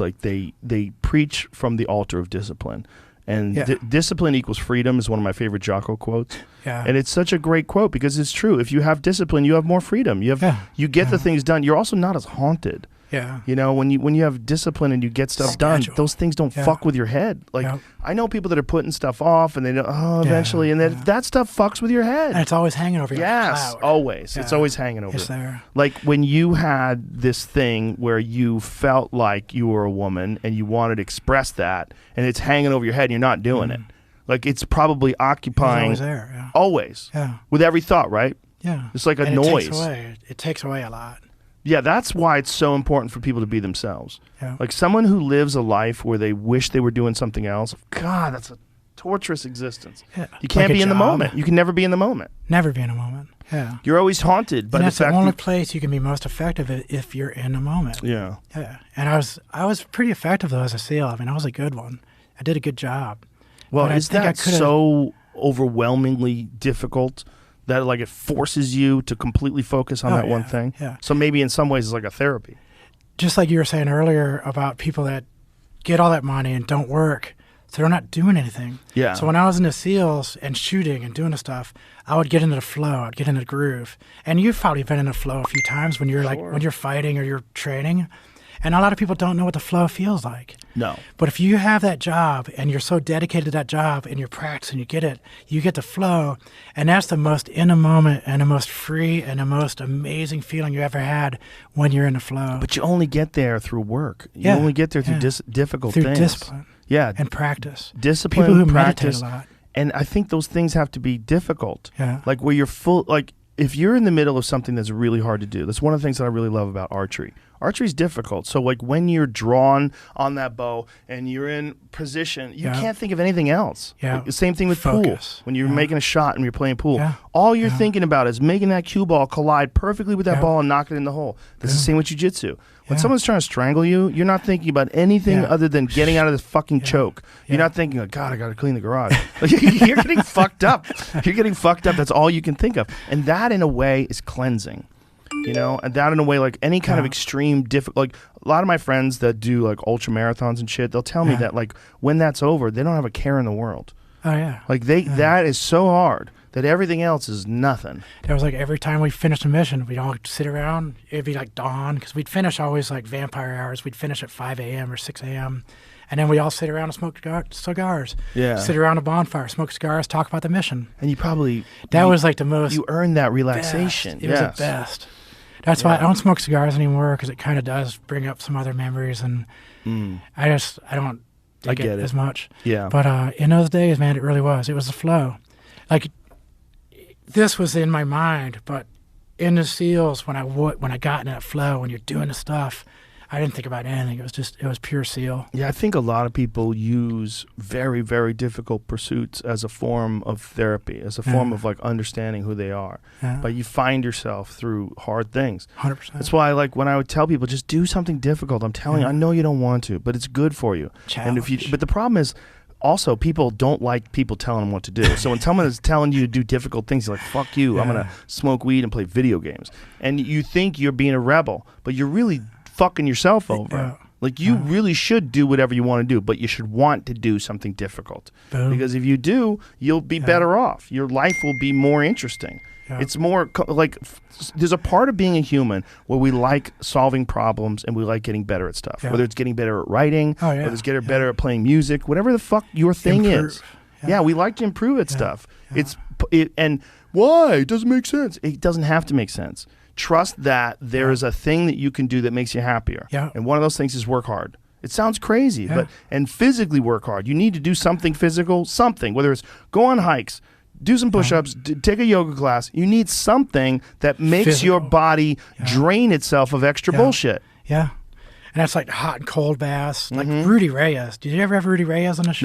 like they preach from the altar of discipline. And discipline equals freedom is one of my favorite Jocko quotes. Yeah. And it's such a great quote because it's true. If you have discipline, you have more freedom. You get the things done. You're also not as haunted. Yeah. You know, when you have discipline and you get stuff done, those things don't fuck with your head. Like I know people that are putting stuff off and they know, eventually, and then that stuff fucks with your head. And it's always hanging over you. Yes, cloud. always. Yeah. It's always hanging over. It's there. Like when you had this thing where you felt like you were a woman and you wanted to express that, and it's hanging over your head and you're not doing it. Like it's probably occupying. It's always there. Yeah. Always. Yeah. With every thought, right? Yeah. It's like a noise. It takes away a lot. Yeah, that's why it's so important for people to be themselves. Yeah. Like someone who lives a life where they wish they were doing something else, God, that's a torturous existence. Yeah. You can't Like be in the job. moment. You can never be in the moment. Never be in a moment. Yeah. You're always haunted by the that's fact the only that place you can be most effective if you're in the moment. Yeah. Yeah. And I was pretty effective though as a SEAL. I mean, I was a good one. I did a good job. Well, is that so overwhelmingly difficult that like it forces you to completely focus on that one thing? Yeah. So maybe in some ways it's like a therapy. Just like you were saying earlier about people that get all that money and don't work, so they're not doing anything. Yeah. So when I was in the SEALs and shooting and doing the stuff, I would get into the flow. I'd get into the groove. And you've probably been in the flow a few times when you're like when you're fighting or you're training. And a lot of people don't know what the flow feels like. No. But if you have that job and you're so dedicated to that job and you're practicing, you get the flow. And that's the most in the moment and the most free and the most amazing feeling you ever had when you're in the flow. But you only get there through work. You only get there through difficult things. Through discipline. Yeah. And practice. Discipline, people who practice. meditate a lot. And I think those things have to be difficult. Yeah. Like where you're full, like if you're in the middle of something that's really hard to do, that's one of the things that I really love about archery. Archery is difficult. So like when you're drawn on that bow and you're in position, you can't think of anything else. Yeah. Like, the same thing with pool. When you're making a shot and you're playing pool, all you're thinking about is making that cue ball collide perfectly with that ball and knock it in the hole. That's the same with jiu-jitsu. When someone's trying to strangle you, you're not thinking about anything other than getting out of this fucking choke. You're not thinking, oh, God, I got to clean the garage. Like, you're getting fucked up. You're getting fucked up. That's all you can think of. And that, in a way, is cleansing. You know, and that in a way, like any kind of extreme like a lot of my friends that do like ultra marathons and shit, they'll tell me that like when that's over, they don't have a care in the world. Oh yeah. Like that is so hard that everything else is nothing. That was like every time we finished a mission, we'd all sit around. It'd be like dawn because we'd finish always like vampire hours. We'd finish at 5 a.m. or 6 a.m. And then we all sit around and smoke cigars. Yeah. Sit around a bonfire, smoke cigars, talk about the mission. And you probably was like the most. You earned that relaxation. It was the best. That's why I don't smoke cigars anymore because it kind of does bring up some other memories, and I don't get it as much. Yeah. But in those days, man, it really was. It was a flow. Like this was in my mind, but in the SEALs, when I got in that flow, when you're doing the stuff, I didn't think about anything. It was pure SEAL. Yeah, I think a lot of people use very, very difficult pursuits as a form of therapy, as a form of like understanding who they are. Yeah. But you find yourself through hard things. 100%. That's why, like, when I would tell people, just do something difficult. I'm telling you, I know you don't want to, but it's good for you. Challenge. But the problem is, also, people don't like people telling them what to do. So when someone is telling you to do difficult things, you're like, fuck you, I'm going to smoke weed and play video games. And you think you're being a rebel, but you're really fucking yourself over. Like you really should do whatever you want to do, but you should want to do something difficult. Boom. Because if you do, you'll be better off. Your life will be more interesting. It's more like there's a part of being a human where we like solving problems and we like getting better at stuff. Whether it's getting better at writing, whether it's getting better at playing music, whatever the fuck your thing is. Yeah, we like to improve at stuff. And why? It doesn't make sense. It doesn't have to make sense. Trust that there is a thing that you can do that makes you happier. And one of those things is work hard. It sounds crazy, and physically work hard. You need to do something physical, whether it's go on hikes, do some push-ups, take a yoga class. You need something that makes your body drain itself of extra bullshit. Yeah. And that's like hot and cold baths, like Rudy Reyes. Did you ever have Rudy Reyes on the show?